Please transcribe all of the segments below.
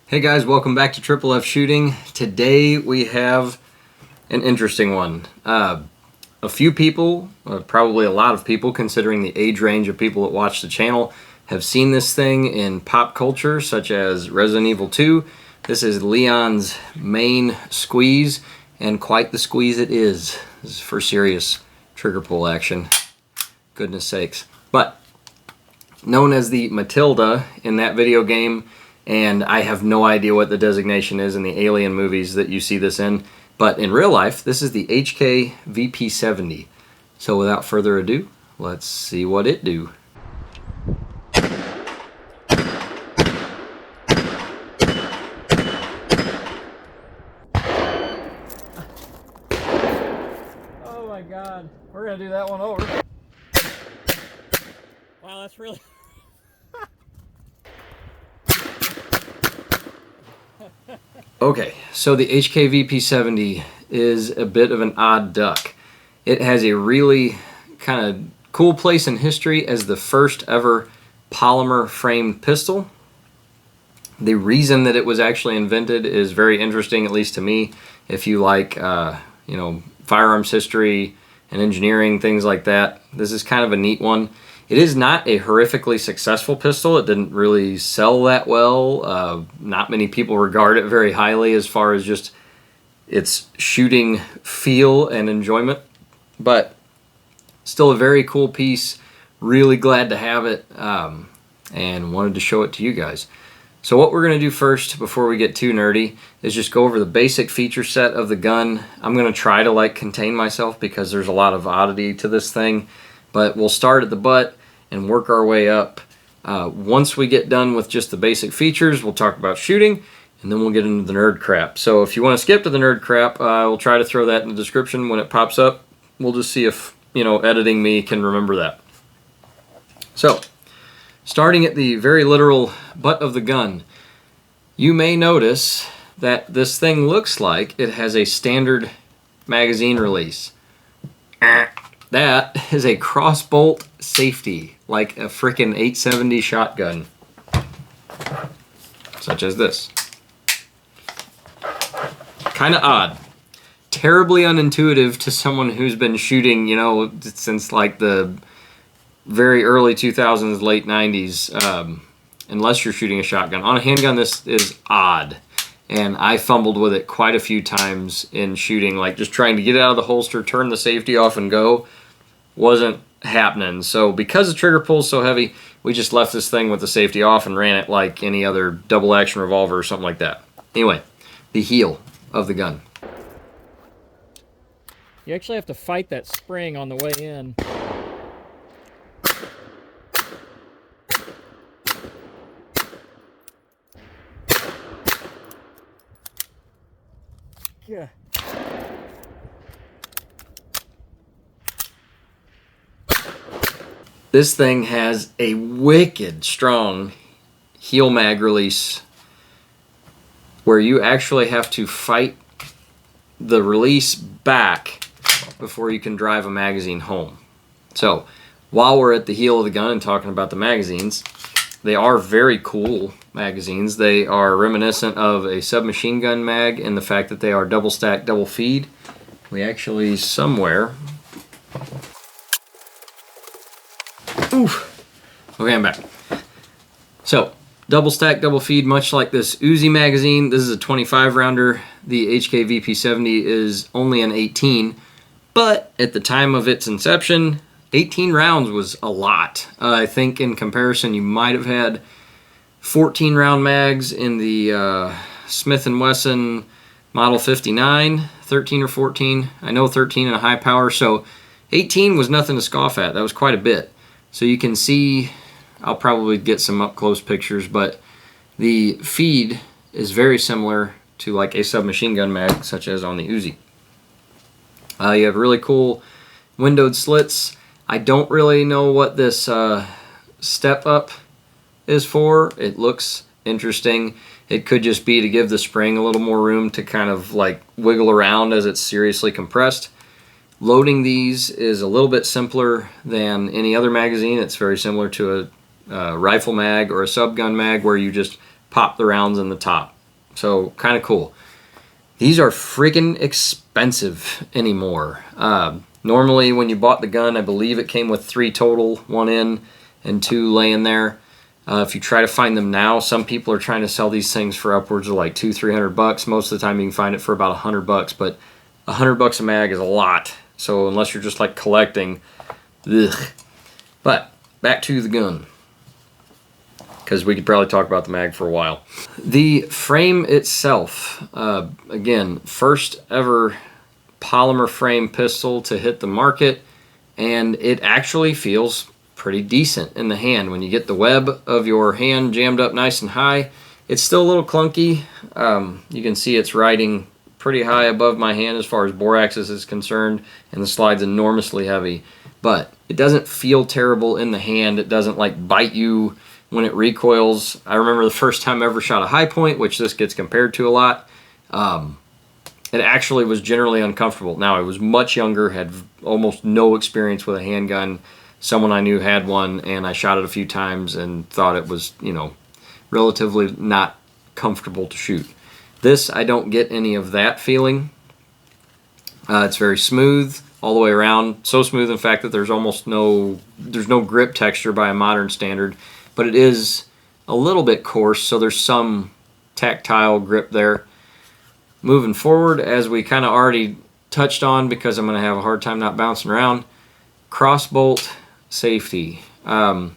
Hey guys, welcome back to Triple F Shooting. Today we have an interesting one. A few people, probably a lot of people, considering the age range of people that watch the channel, have seen this thing in pop culture, such as Resident Evil 2. This is Leon's main squeeze, and quite the squeeze it is. This is for serious trigger pull action. Goodness sakes. But known as the Matilda in that video game, and I have no idea what the designation is in the Alien movies that you see this in, but in real life, this is the HK VP70. So without further ado, let's see what it do. Oh my God, we're gonna do that one over. Wow, that's really... Okay, so the HK VP70 is a bit of an odd duck. It has a really kind of cool place in history as the first ever polymer framed pistol. The reason that it was actually invented is very interesting, at least to me. If you like, firearms history and engineering, things like that, this is kind of a neat one. It is not a horrifically successful pistol. It didn't really sell that well. Not many people regard it very highly as far as just its shooting feel and enjoyment. But still a very cool piece. Really glad to have it and wanted to show it to you guys. So what we're going to do first, before we get too nerdy, is just go over the basic feature set of the gun. I'm going to try to contain myself because there's a lot of oddity to this thing. But we'll start at the butt and work our way up. Once we get done with just the basic features, we'll talk about shooting, and then we'll get into the nerd crap. So if you want to skip to the nerd crap, we'll try to throw that in the description when it pops up. We'll just see if, editing me can remember that. So, starting at the very literal butt of the gun, you may notice that this thing looks like it has a standard magazine release. That is a crossbolt safety, like a frickin' 870 shotgun, such as this. Kind of odd. Terribly unintuitive to someone who's been shooting, since like the very early 2000s, late 90s, unless you're shooting a shotgun. On a handgun, this is odd. And I fumbled with it quite a few times in shooting, like just trying to get it out of the holster, turn the safety off and go. Wasn't happening. So because the trigger pull is so heavy, we just left this thing with the safety off and ran it like any other double action revolver or something like that. Anyway, the heel of the gun. You actually have to fight that spring on the way in. Yeah. This thing has a wicked strong heel mag release where you actually have to fight the release back before you can drive a magazine home. So while we're at the heel of the gun and talking about the magazines, they are very cool magazines. They are reminiscent of a submachine gun mag in the fact that they are double stack, double feed. We actually somewhere... Oof. Okay, I'm back. So, double stack, double feed, much like this Uzi magazine. This is a 25 rounder. The HK VP70 is only an 18, but at the time of its inception, 18 rounds was a lot. I think in comparison, you might have had 14 round mags in the Smith & Wesson Model 59, 13 or 14. I know 13 in a high power, so 18 was nothing to scoff at. That was quite a bit. So you can see, I'll probably get some up close pictures, but the feed is very similar to like a submachine gun mag, such as on the Uzi. You have really cool windowed slits. I don't really know what this step up is for. It looks interesting. It could just be to give the spring a little more room to kind of like wiggle around as it's seriously compressed. Loading these is a little bit simpler than any other magazine. It's very similar to a rifle mag or a subgun mag where you just pop the rounds in the top. So kind of cool. These are freaking expensive anymore. Normally when you bought the gun, I believe it came with 3 total, 1 in and 2 laying there. If you try to find them now, some people are trying to sell these things for upwards of like $200-300. Most of the time you can find it for about $100, but $100 a mag is a lot. So unless you're just like collecting, ugh. But back to the gun, because we could probably talk about the mag for a while. The frame itself, again, first ever polymer frame pistol to hit the market, and it actually feels pretty decent in the hand. When you get the web of your hand jammed up nice and high, it's still a little clunky. You can see it's riding pretty high above my hand as far as bore axis is concerned, and the slide's enormously heavy, but it doesn't feel terrible in the hand. It doesn't like bite you when it recoils. I remember the first time I ever shot a high point, which this gets compared to a lot. It actually was generally uncomfortable. Now, I was much younger, had almost no experience with a handgun. Someone I knew had one, and I shot it a few times and thought it was, you know, relatively not comfortable to shoot. This, I don't get any of that feeling. It's very smooth all the way around. So smooth, in fact, that there's no grip texture by a modern standard, but it is a little bit coarse, so there's some tactile grip there. Moving forward, as we kind of already touched on, because I'm going to have a hard time not bouncing around, crossbolt safety. On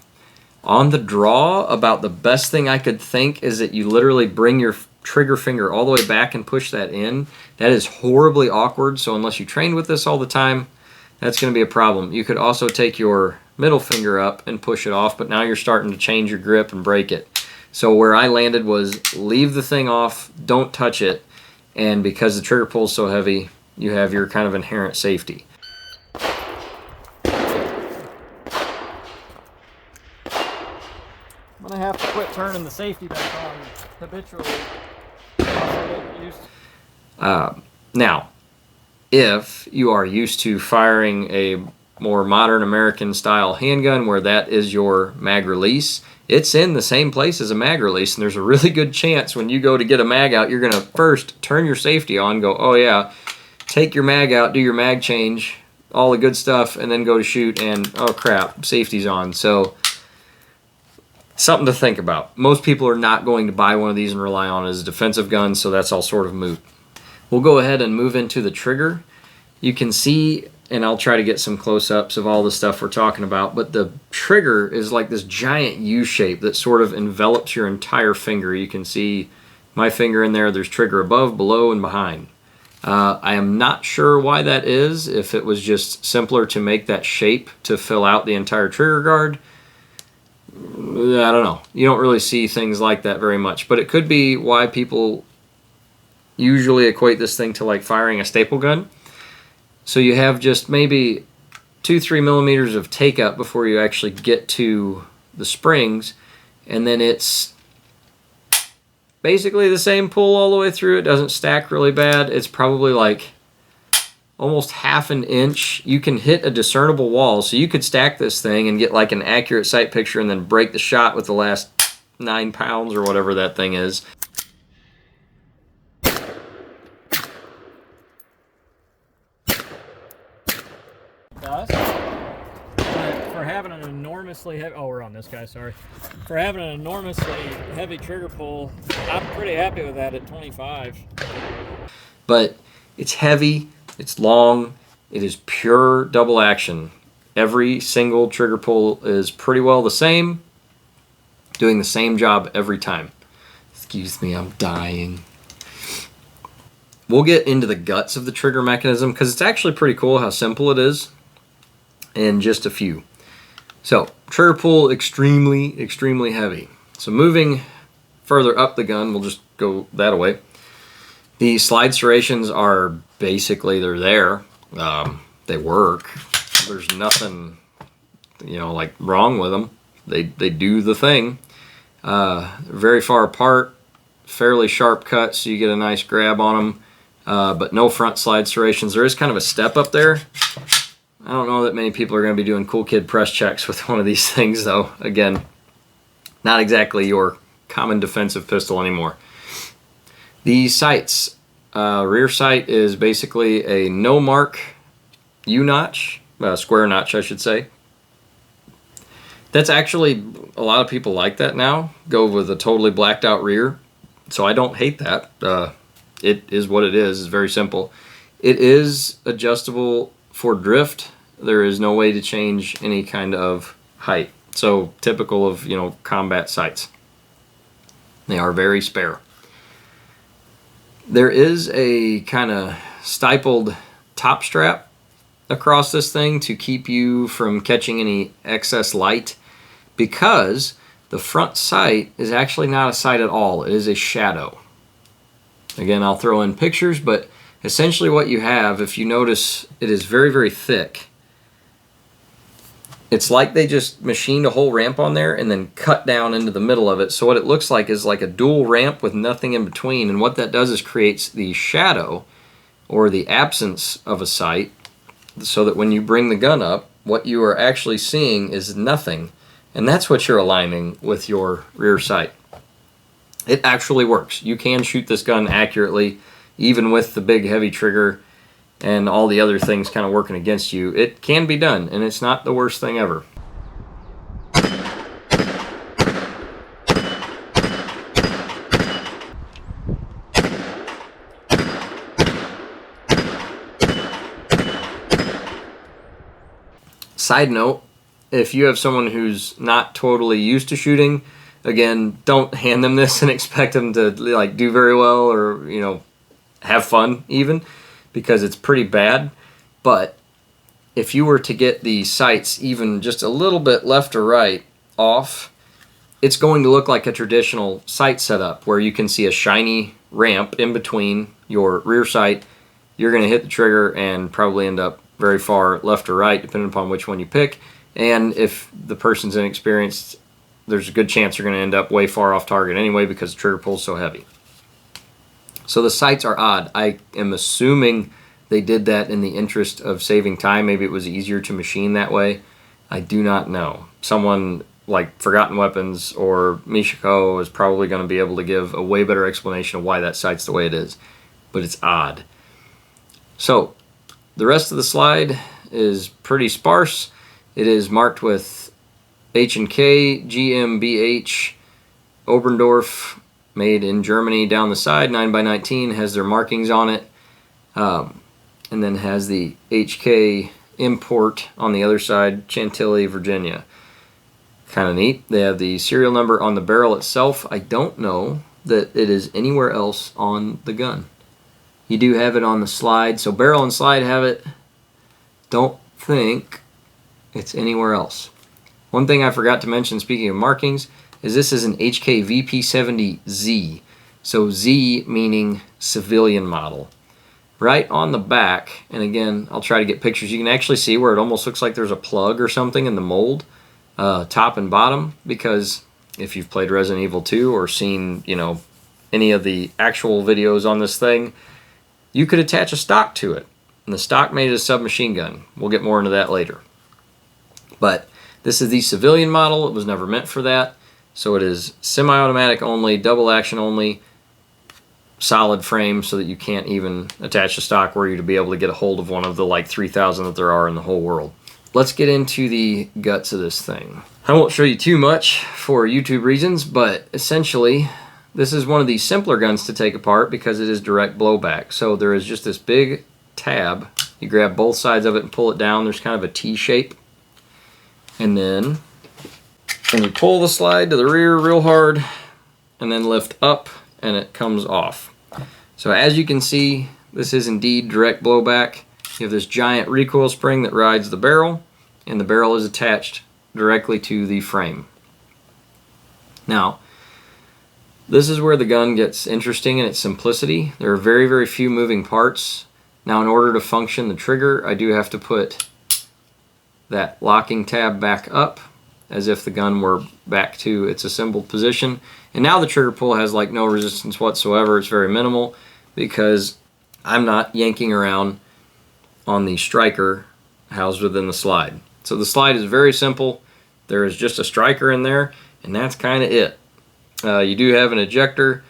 the draw, about the best thing I could think is that you literally bring your trigger finger all the way back and push that in. That is horribly awkward, so unless you train with this all the time, that's going to be a problem. You could also take your middle finger up and push it off, but now you're starting to change your grip and break it. So where I landed was leave the thing off, don't touch it, and because the trigger pull is so heavy, you have your kind of inherent safety. I'm gonna have to quit turning the safety back on habitually. Now, if you are used to firing a more modern American style handgun where that is your mag release, it's in the same place as a mag release, and there's a really good chance when you go to get a mag out, you're gonna first turn your safety on, go, oh yeah, take your mag out, do your mag change, all the good stuff, and then go to shoot, and oh crap, safety's on. So something to think about. Most people are not going to buy one of these and rely on it as a defensive gun, so that's all sort of moot. We'll go ahead and move into the trigger. You can see, and I'll try to get some close-ups of all the stuff we're talking about, but the trigger is like this giant U shape that sort of envelops your entire finger. You can see my finger in there. There's trigger above, below, and behind. I am not sure why that is, if it was just simpler to make that shape to fill out the entire trigger guard. I don't know. You don't really see things like that very much, but it could be why people usually equate this thing to like firing a staple gun. So you have just maybe 2-3 millimeters of take up before you actually get to the springs, and then it's basically the same pull all the way through. It doesn't stack really bad. It's probably like almost half an inch. You can hit a discernible wall, so you could stack this thing and get like an accurate sight picture and then break the shot with the last 9 pounds or whatever that thing is. For having an enormously heavy, oh, we're on this guy, sorry. For having an enormously heavy trigger pull, I'm pretty happy with that at 25. But it's heavy, it's long, it is pure double action. Every single trigger pull is pretty well the same, doing the same job every time. Excuse me, I'm dying. We'll get into the guts of the trigger mechanism because it's actually pretty cool how simple it is in just a few. So, trigger pull extremely, extremely heavy. So moving further up the gun, we'll just go that away. The slide serrations are basically, they're there. They work. There's nothing, like wrong with them. They do the thing. Very far apart, fairly sharp cut, so you get a nice grab on them. But no front slide serrations. There is kind of a step up there. I don't know that many people are going to be doing cool kid press checks with one of these things, though. Again, not exactly your common defensive pistol anymore. The sights. Rear sight is basically a no mark U-notch, square notch I should say. That's actually, a lot of people like that now, go with a totally blacked out rear. So I don't hate that. It is what it is. It's very simple. It is adjustable for drift. There is no way to change any kind of height. So typical of, you know, combat sights. They are very spare. There is a kind of stippled top strap across this thing to keep you from catching any excess light, because the front sight is actually not a sight at all. It is a shadow. Again, I'll throw in pictures, but essentially what you have, if you notice, it is very, very thick. It's like they just machined a whole ramp on there and then cut down into the middle of it. So what it looks like is like a dual ramp with nothing in between. And what that does is creates the shadow, or the absence of a sight, so that when you bring the gun up, what you are actually seeing is nothing. And that's what you're aligning with your rear sight. It actually works. You can shoot this gun accurately, even with the big heavy trigger and all the other things kind of working against you. It can be done, and it's not the worst thing ever. Side note, if you have someone who's not totally used to shooting, again, don't hand them this and expect them to like do very well, or, you know, have fun even, because it's pretty bad. But if you were to get the sights even just a little bit left or right off, it's going to look like a traditional sight setup where you can see a shiny ramp in between your rear sight. You're going to hit the trigger and probably end up very far left or right, depending upon which one you pick. And if the person's inexperienced, there's a good chance you're going to end up way far off target anyway, because the trigger pull's so heavy. So the sights are odd. I am assuming they did that in the interest of saving time. Maybe it was easier to machine that way. I do not know. Someone like Forgotten Weapons or Michiko is probably going to be able to give a way better explanation of why that sight's the way it is. But it's odd. So the rest of the slide is pretty sparse. It is marked with H&K, GmbH, Oberndorf, made in Germany down the side. 9x19 has their markings on it. And then has the HK import on the other side, Chantilly, Virginia. Kind of neat. They have the serial number on the barrel itself. I don't know that it is anywhere else on the gun. You do have it on the slide, so barrel and slide have it. Don't think it's anywhere else. One thing I forgot to mention, speaking of markings, is this is an HK VP70Z. So Z meaning civilian model. Right on the back, and again, I'll try to get pictures. You can actually see where it almost looks like there's a plug or something in the mold, top and bottom, because if you've played Resident Evil 2 or seen, you know, any of the actual videos on this thing, you could attach a stock to it. And the stock made it a submachine gun. We'll get more into that later. But this is the civilian model. It was never meant for that. So it is semi-automatic only, double action only, solid frame, so that you can't even attach a stock were you to be able to get a hold of one of the like 3,000 that there are in the whole world. Let's get into the guts of this thing. I won't show you too much for YouTube reasons, but essentially this is one of the simpler guns to take apart because it is direct blowback. So there is just this big tab. You grab both sides of it and pull it down. There's kind of a T shape. And then when you pull the slide to the rear real hard and then lift up, and it comes off. So as you can see, this is indeed direct blowback. You have this giant recoil spring that rides the barrel, and the barrel is attached directly to the frame. Now, this is where the gun gets interesting in its simplicity. There are very, very few moving parts. Now, in order to function the trigger, I do have to put that locking tab back up, as if the gun were back to its assembled position. And now the trigger pull has like no resistance whatsoever. It's very minimal because I'm not yanking around on the striker housed within the slide. So the slide is very simple. There is just a striker in there, and that's kind of it. You do have an ejector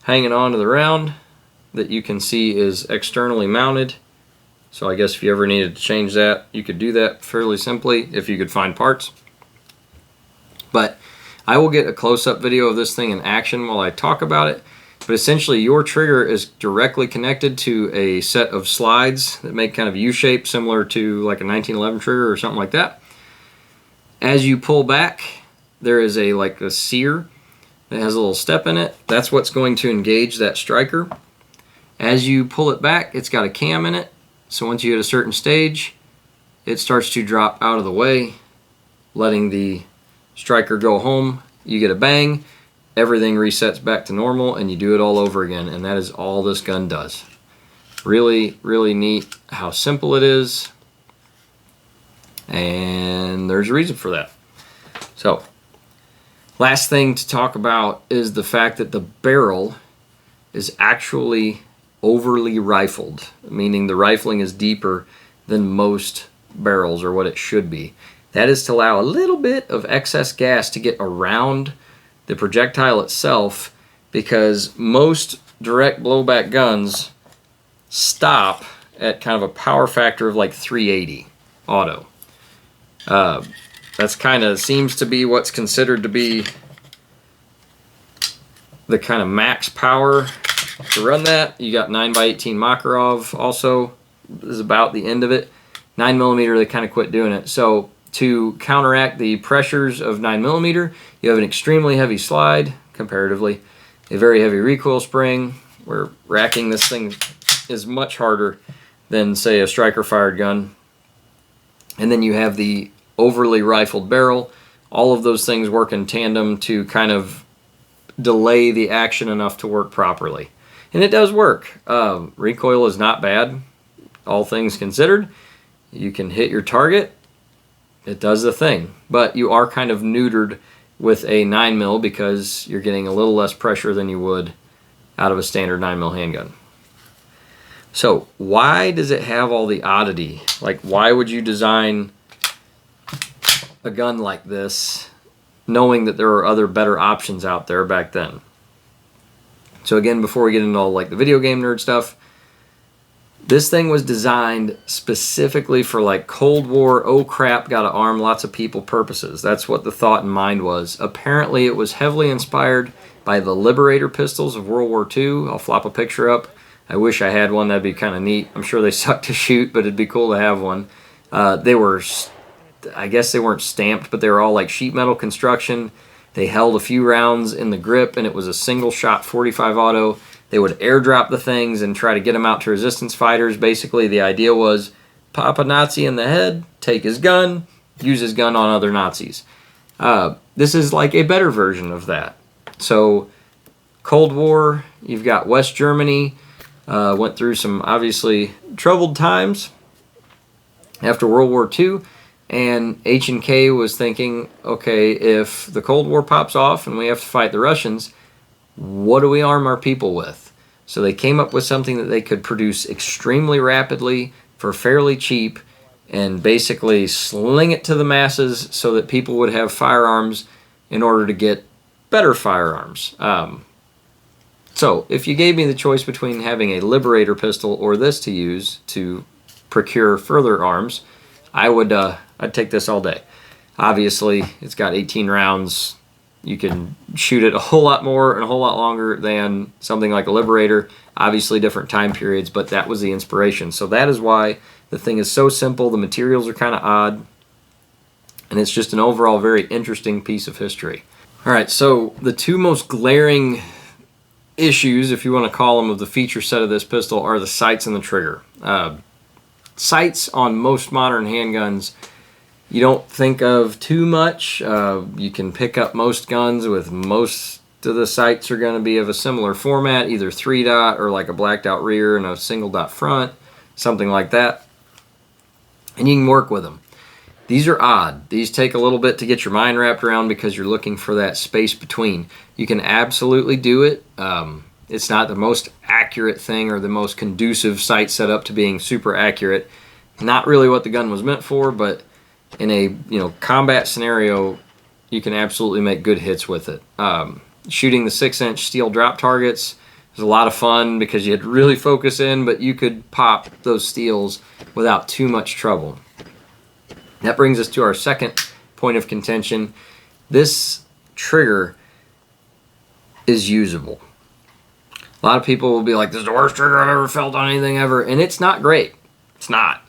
hanging onto the round that you can see is externally mounted. So I guess if you ever needed to change that, you could do that fairly simply if you could find parts. But I will get a close-up video of this thing in action while I talk about it. But essentially your trigger is directly connected to a set of slides that make kind of U-shape, similar to like a 1911 trigger or something like that. As you pull back, there is like a sear that has a little step in it. That's what's going to engage that striker. As you pull it back, it's got a cam in it. So once you hit a certain stage, it starts to drop out of the way, letting the striker go home. You get a bang, everything resets back to normal, and you do it all over again. And that is all this gun does. Really, really neat how simple it is. And there's a reason for that. So, last thing to talk about is the fact that the barrel is actually overly rifled, meaning the rifling is deeper than most barrels, or what it should be. That is to allow a little bit of excess gas to get around the projectile itself, because most direct blowback guns stop at kind of a power factor of like 380 auto. That's kind of seems to be what's considered to be the kind of max power to run that. You got 9x18 Makarov also is about the end of it. 9mm, they kind of quit doing it. So to counteract the pressures of 9mm, you have an extremely heavy slide, comparatively, a very heavy recoil spring, where racking this thing is much harder than, say, a striker fired gun. And then you have the overly rifled barrel. All of those things work in tandem to kind of delay the action enough to work properly. And it does work. Recoil is not bad, all things considered. You can hit your target. It does the thing. But you are kind of neutered with a 9mm because you're getting a little less pressure than you would out of a standard 9mm handgun. So why does it have all the oddity? Like, why would you design a gun like this knowing that there are other better options out there back then? So again, before we get into all like the video game nerd stuff, this thing was designed specifically for like Cold War, oh crap, gotta arm lots of people purposes. That's what the thought in mind was. Apparently it was heavily inspired by the Liberator pistols of World War II. I'll flop a picture up. I wish I had one, that'd be kind of neat. I'm sure they suck to shoot, but it'd be cool to have one. They were, I guess they weren't stamped, but they were all like sheet metal construction. They held a few rounds in the grip, and it was a single shot 45 auto. They would airdrop the things and try to get them out to resistance fighters. Basically, the idea was pop a Nazi in the head, take his gun, use his gun on other Nazis. This is like a better version of that. So, Cold War, you've got West Germany, went through some obviously troubled times after World War II. And H&K was thinking, okay, if the Cold War pops off and we have to fight the Russians, what do we arm our people with? So they came up with something that they could produce extremely rapidly for fairly cheap and basically sling it to the masses so that people would have firearms in order to get better firearms. So if you gave me the choice between having a Liberator pistol or this to use to procure further arms, I'd take this all day. Obviously, it's got 18 rounds. You can shoot it a whole lot more and a whole lot longer than something like a Liberator. Obviously, different time periods, but that was the inspiration. So that is why the thing is so simple. The materials are kind of odd, and it's just an overall very interesting piece of history. All right, so the two most glaring issues, if you want to call them, of the feature set of this pistol are the sights and the trigger. Sights on most modern handguns you don't think of too much. You can pick up most guns with most of the sights are going to be of a similar format, either 3-dot or like a blacked out rear and a single dot front, something like that. And you can work with them. These are odd. These take a little bit to get your mind wrapped around because you're looking for that space between. You can absolutely do it. It's not the most accurate thing or the most conducive sight setup to being super accurate. Not really what the gun was meant for, but in a combat scenario, you can absolutely make good hits with it. Shooting the 6-inch steel drop targets It was a lot of fun because you had to really focus in, but you could pop those steels without too much trouble. That brings us to our second point of contention. This trigger is usable. A lot of people will be like, this is the worst trigger I've ever felt on anything ever, and it's not great. It's not.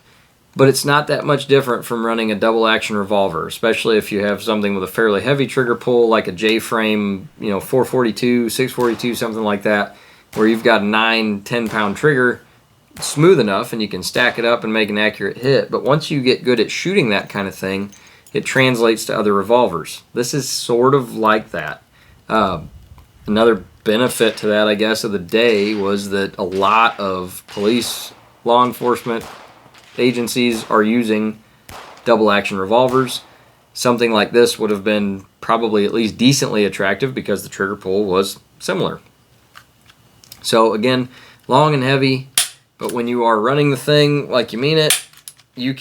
But it's not that much different from running a double action revolver, especially if you have something with a fairly heavy trigger pull, like a J-frame, 442, 642, something like that, where you've got a 9-10 pound trigger, smooth enough, and you can stack it up and make an accurate hit. But once you get good at shooting that kind of thing, it translates to other revolvers. This is sort of like that. Another benefit to that, I guess, of the day was that a lot of police, law enforcement agencies are using double action revolvers. Something like this would have been probably at least decently attractive because the trigger pull was similar. So again, long and heavy, but when you are running the thing like you mean it, you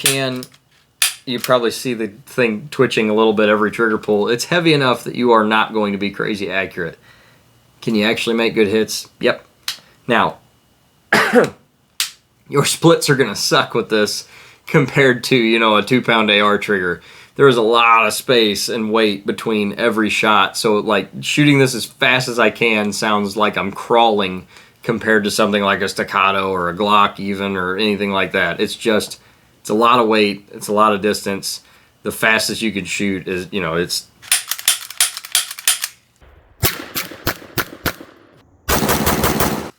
probably see the thing twitching a little bit every trigger pull. It's heavy enough that you are not going to be crazy accurate. Can you actually make good hits? Yep. Now, your splits are going to suck with this compared to, a 2-pound AR trigger. There is a lot of space and weight between every shot. So, like, shooting this as fast as I can sounds like I'm crawling compared to something like a staccato or a Glock even or anything like that. It's a lot of weight. It's a lot of distance. The fastest you can shoot is, it's...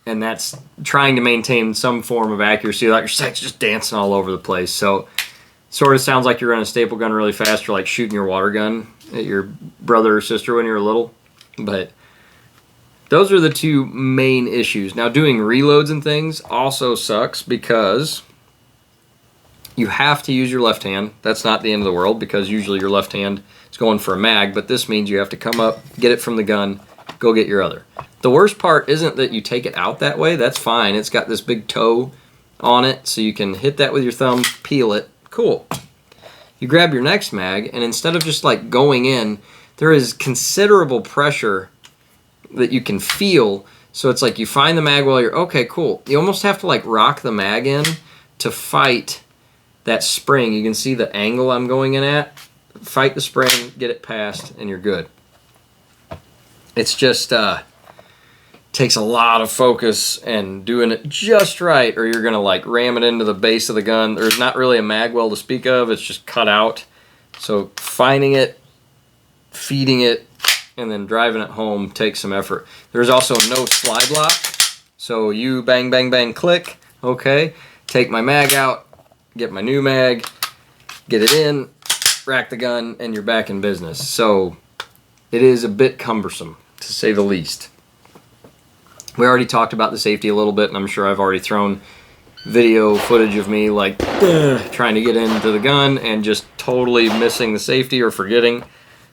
And that's trying to maintain some form of accuracy, like your sight's just dancing all over the place. So sort of sounds like you're running a staple gun really fast, or like shooting your water gun at your brother or sister when you were little. But those are the two main issues. Now, doing reloads and things also sucks because you have to use your left hand. That's not the end of the world because usually your left hand is going for a mag, but this means you have to come up, get it from the gun, go get your other. The worst part isn't that you take it out that way. That's fine. It's got this big toe on it, so you can hit that with your thumb, peel it. Cool. You grab your next mag, and instead of just like going in, there is considerable pressure that you can feel. So it's like you find the mag while you're, okay, cool. You almost have to like rock the mag in to fight that spring. You can see the angle I'm going in at. Fight the spring, get it past, and you're good. It's just... takes a lot of focus and doing it just right, or you're gonna like ram it into the base of the gun. There's not really a mag well to speak of, it's just cut out. So finding it, feeding it, and then driving it home takes some effort. There's also no slide lock, so you bang, bang, bang, click, okay, take my mag out, get my new mag, get it in, rack the gun, and you're back in business. So it is a bit cumbersome, to say the least. We already talked about the safety a little bit, and I'm sure I've already thrown video footage of me like trying to get into the gun and just totally missing the safety or forgetting.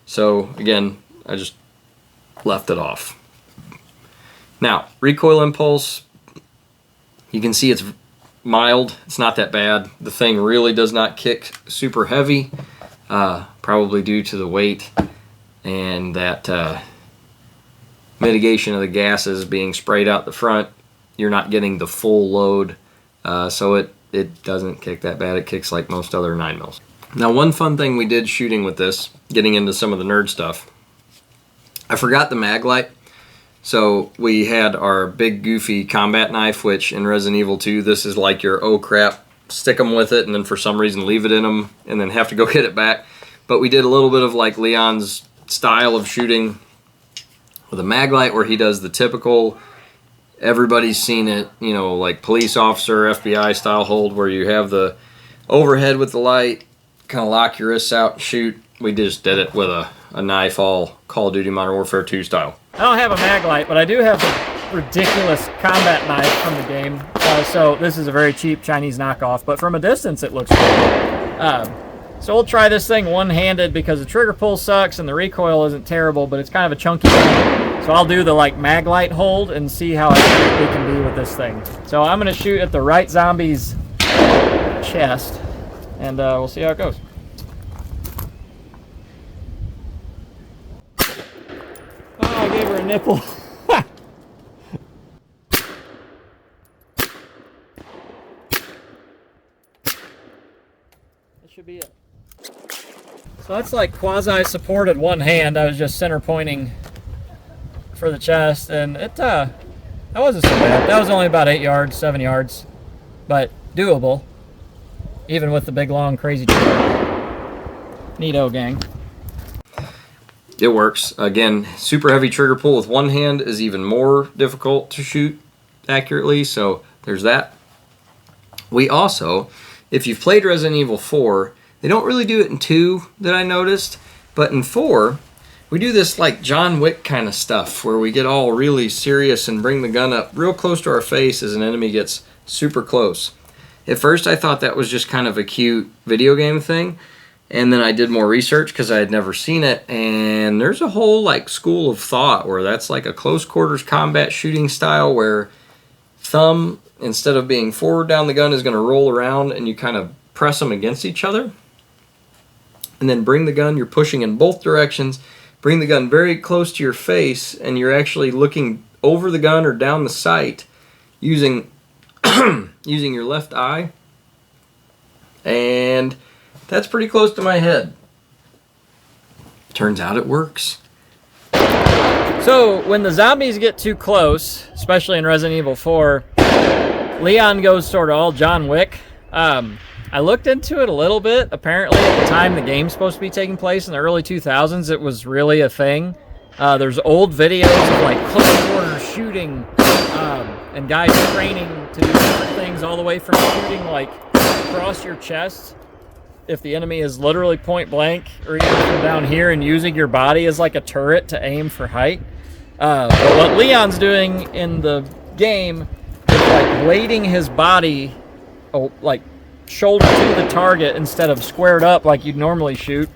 So again, I just left it off. Now, recoil impulse, you can see it's mild. It's not that bad. The thing really does not kick super heavy, probably due to the weight and that mitigation of the gases being sprayed out the front. You're not getting the full load, so it doesn't kick that bad. It kicks like most other 9mm. Now, one fun thing we did shooting with this, getting into some of the nerd stuff, I forgot the Maglight. So we had our big goofy combat knife, which in Resident Evil 2, this is like your oh crap, stick them with it and then for some reason leave it in them and then have to go get it back. But we did a little bit of like Leon's style of shooting with a Maglight, where he does the typical, everybody's seen it, like police officer, FBI style hold, where you have the overhead with the light, kind of lock your wrists out and shoot. We just did it with a knife, all Call of Duty Modern Warfare 2 style. I don't have a Maglight, but I do have a ridiculous combat knife from the game. So this is a very cheap Chinese knockoff, but from a distance it looks good. So we'll try this thing one-handed because the trigger pull sucks and the recoil isn't terrible, but it's kind of a chunky thing. So I'll do the like Maglight hold and see how accurate we can be with this thing. So I'm going to shoot at the right zombie's chest, and we'll see how it goes. Oh, I gave her a nipple. be it. So that's like quasi-supported one hand. I was just center pointing for the chest, and it that wasn't so bad. That was only about 8 yards, 7 yards, but doable, even with the big, long, crazy trigger. Neato, gang. It works. Again, super heavy trigger pull with one hand is even more difficult to shoot accurately, so there's that. We also, if you've played Resident Evil 4, they don't really do it in 2 that I noticed, but in 4, we do this like John Wick kind of stuff where we get all really serious and bring the gun up real close to our face as an enemy gets super close. At first I thought that was just kind of a cute video game thing, and then I did more research because I had never seen it, and there's a whole like school of thought where that's like a close quarters combat shooting style where thumb, instead of being forward down the gun, is going to roll around and you kind of press them against each other. And then bring the gun, you're pushing in both directions, bring the gun very close to your face, and you're actually looking over the gun or down the sight using using your left eye. And that's pretty close to my head. Turns out it works. So when the zombies get too close, especially in Resident Evil 4, Leon goes sort of all John Wick. I looked into it a little bit. Apparently at the time the game's supposed to be taking place in the early 2000s, it was really a thing. There's old videos of like close quarters shooting and guys training to do different things, all the way from shooting like across your chest if the enemy is literally point blank, or even from down here and using your body as like a turret to aim for height. But what Leon's doing in the game is like blading his body like shoulder to the target instead of squared up like you'd normally shoot,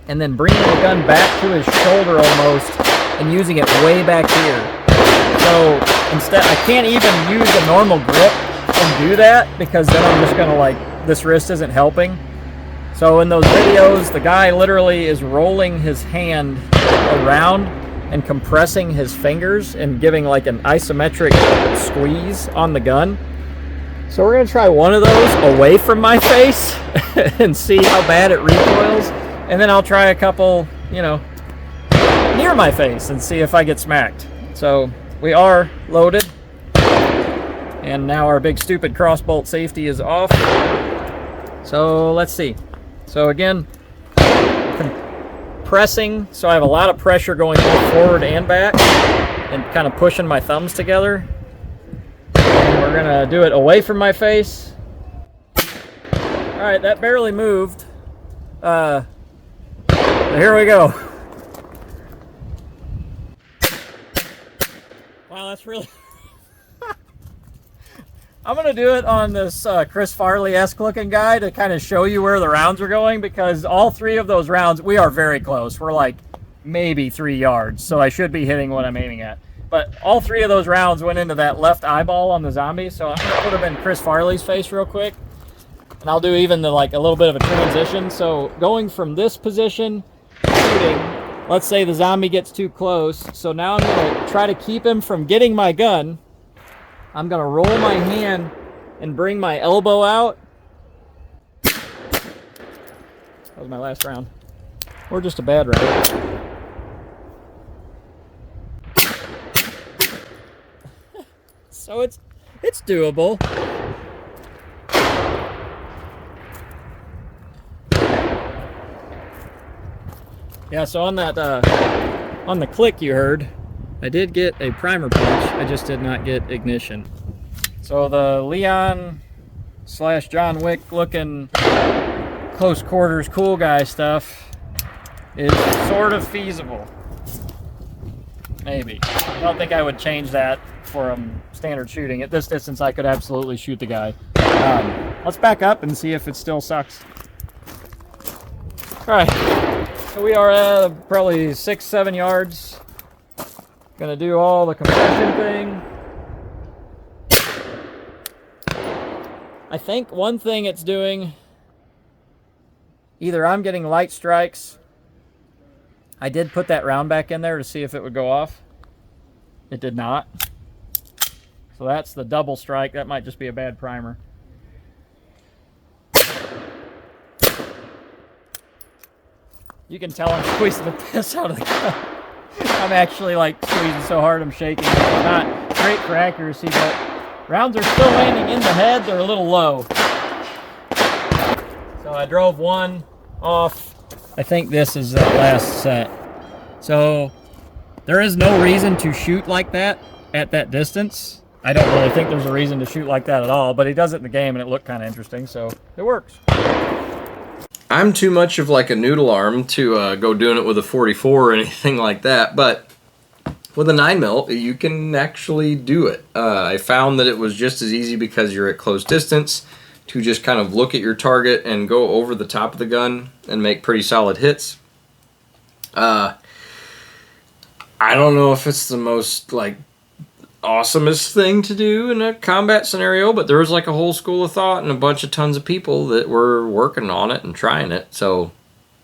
and then bringing the gun back to his shoulder almost and using it way back here. So instead, I can't even use a normal grip and do that because then I'm just gonna like, this wrist isn't helping. So in those videos, the guy literally is rolling his hand around and compressing his fingers and giving like an isometric squeeze on the gun. So we're going to try one of those away from my face and see how bad it recoils. And then I'll try a couple, you know, near my face and see if I get smacked. So we are loaded. And now our big stupid crossbolt safety is off. So let's see. So again, compressing, so I have a lot of pressure going both forward and back and kind of pushing my thumbs together. And we're gonna do it away from my face. All right, that barely moved. So here we go. Wow, that's really... I'm going to do it on this Chris Farley-esque looking guy to kind of show you where the rounds are going, because all 3 of those rounds, we are very close. We're like maybe 3 yards, so I should be hitting what I'm aiming at. But all 3 of those rounds went into that left eyeball on the zombie, so I'm going to put them in Chris Farley's face real quick. And I'll do even like a little bit of a transition. So going from this position, shooting, let's say the zombie gets too close. So now I'm going to try to keep him from getting my gun. I'm going to roll my hand and bring my elbow out. That was my last round. Or just a bad round. So it's doable. Yeah, so on that on the click you heard, I did get a primer punch, I just did not get ignition. So the Leon / John Wick looking close quarters cool guy stuff is sort of feasible. Maybe. I don't think I would change that for standard shooting. At this distance I could absolutely shoot the guy. Let's back up and see if it still sucks. Alright, so we are at probably 6-7 yards. Gonna do all the compression thing. I think one thing it's doing, either I'm getting light strikes. I did put that round back in there to see if it would go off. It did not. So that's the double strike. That might just be a bad primer. You can tell I'm squeezing the piss out of the gun. I'm actually like squeezing so hard I'm shaking. It's not great for accuracy, but rounds are still landing in the head. They're a little low. So I drove one off. I think this is the last set. So there is no reason to shoot like that at that distance. I don't really think there's a reason to shoot like that at all, but he does it in the game and it looked kind of interesting, so it works. I'm too much of like a noodle arm to go doing it with a 44 or anything like that, but with a 9mm, you can actually do it. I found that it was just as easy because you're at close distance to just kind of look at your target and go over the top of the gun and make pretty solid hits. I don't know if it's the most like awesomest thing to do in a combat scenario, but there was like a whole school of thought and a bunch of tons of people that were working on it and trying it, so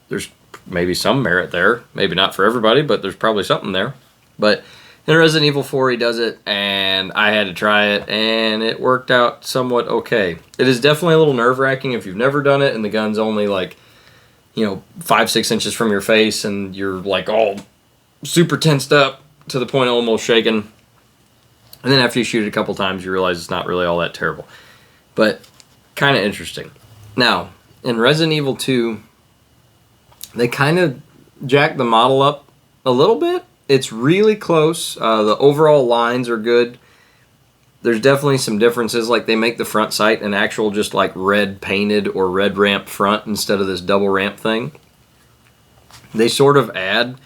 there's maybe some merit there. Maybe not for everybody, but there's probably something there. But in Resident Evil 4 he does it, and I had to try it, and it worked out somewhat okay. It is definitely a little nerve-wracking if you've never done it and the gun's only like, you know, 5-6 inches from your face and you're like all super tensed up to the point of almost shaking. And then after you shoot it a couple times, you realize it's not really all that terrible. But kind of interesting. Now, in Resident Evil 2, they kind of jacked the model up a little bit. It's really close. The overall lines are good. There's definitely some differences, like they make the front sight an actual just like red painted or red ramp front instead of this double ramp thing. They sort of add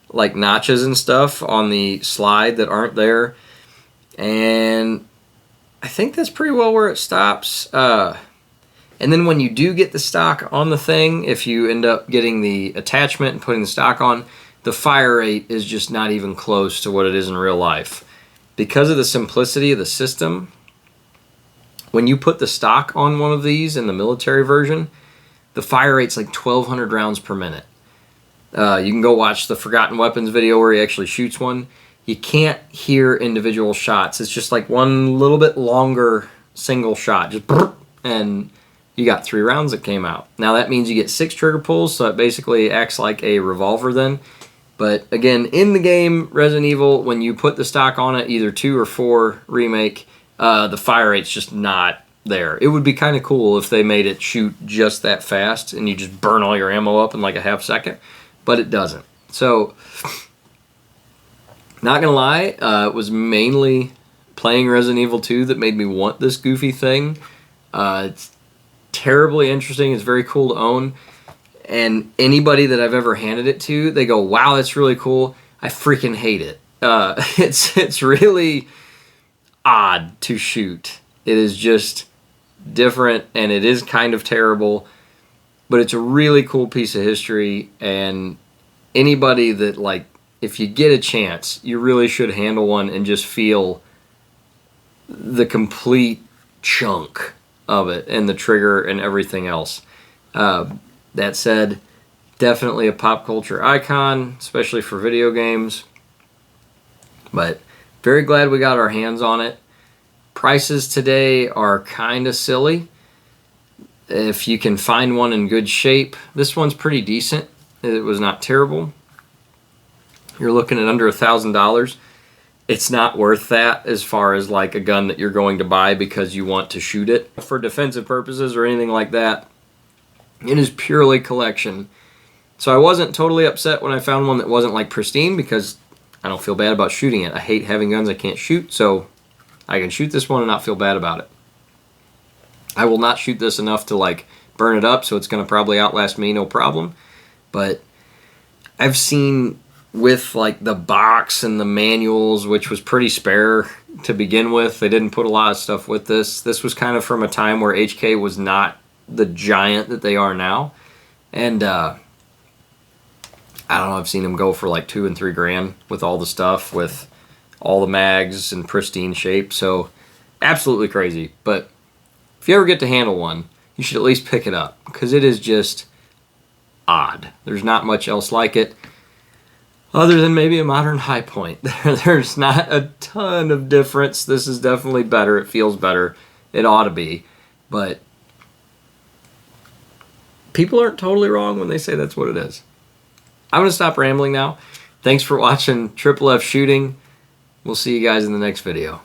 like notches and stuff on the slide that aren't there. And I think that's pretty well where it stops. And then when you do get the stock on the thing, if you end up getting the attachment and putting the stock on, the fire rate is just not even close to what it is in real life. Because of the simplicity of the system, when you put the stock on one of these in the military version, the fire rate's like 1,200 rounds per minute. You can go watch the Forgotten Weapons video where he actually shoots one. You can't hear individual shots. It's just like one little bit longer single shot. Just and you got 3 rounds that came out. Now that means you get 6 trigger pulls, so it basically acts like a revolver then. But again, in the game, Resident Evil, when you put the stock on it, either 2 or 4 remake, the fire rate's just not there. It would be kind of cool if they made it shoot just that fast and you just burn all your ammo up in like a half second, but it doesn't. So, not gonna lie, it was mainly playing Resident Evil 2 that made me want this goofy thing. It's terribly interesting. It's very cool to own. And anybody that I've ever handed it to, they go, wow, that's really cool. I freaking hate it. It's really odd to shoot. It is just different, and it is kind of terrible. But it's a really cool piece of history, and anybody that, like, if you get a chance, you really should handle one and just feel the complete chunk of it and the trigger and everything else. That said, definitely a pop culture icon, especially for video games. But very glad we got our hands on it. Prices today are kind of silly. If you can find one in good shape, this one's pretty decent. It was not terrible. You're looking at under $1,000. It's not worth that as far as like a gun that you're going to buy because you want to shoot it for defensive purposes or anything like that. It is purely collection. So I wasn't totally upset when I found one that wasn't like pristine because I don't feel bad about shooting it. I hate having guns I can't shoot, so I can shoot this one and not feel bad about it. I will not shoot this enough to like burn it up, so it's going to probably outlast me, no problem. But I've seen with like the box and the manuals, which was pretty spare to begin with. They didn't put a lot of stuff with this. This was kind of from a time where HK was not the giant that they are now. And I don't know, I've seen them go for like $2,000 and $3,000 with all the stuff, with all the mags in pristine shape. So absolutely crazy. But if you ever get to handle one, you should at least pick it up because it is just odd. There's not much else like it other than maybe a modern high point. There's not a ton of difference. This is definitely better. It feels better. It ought to be. But people aren't totally wrong when they say that's what it is. I'm going to stop rambling now. Thanks for watching Triple F Shooting. We'll see you guys in the next video.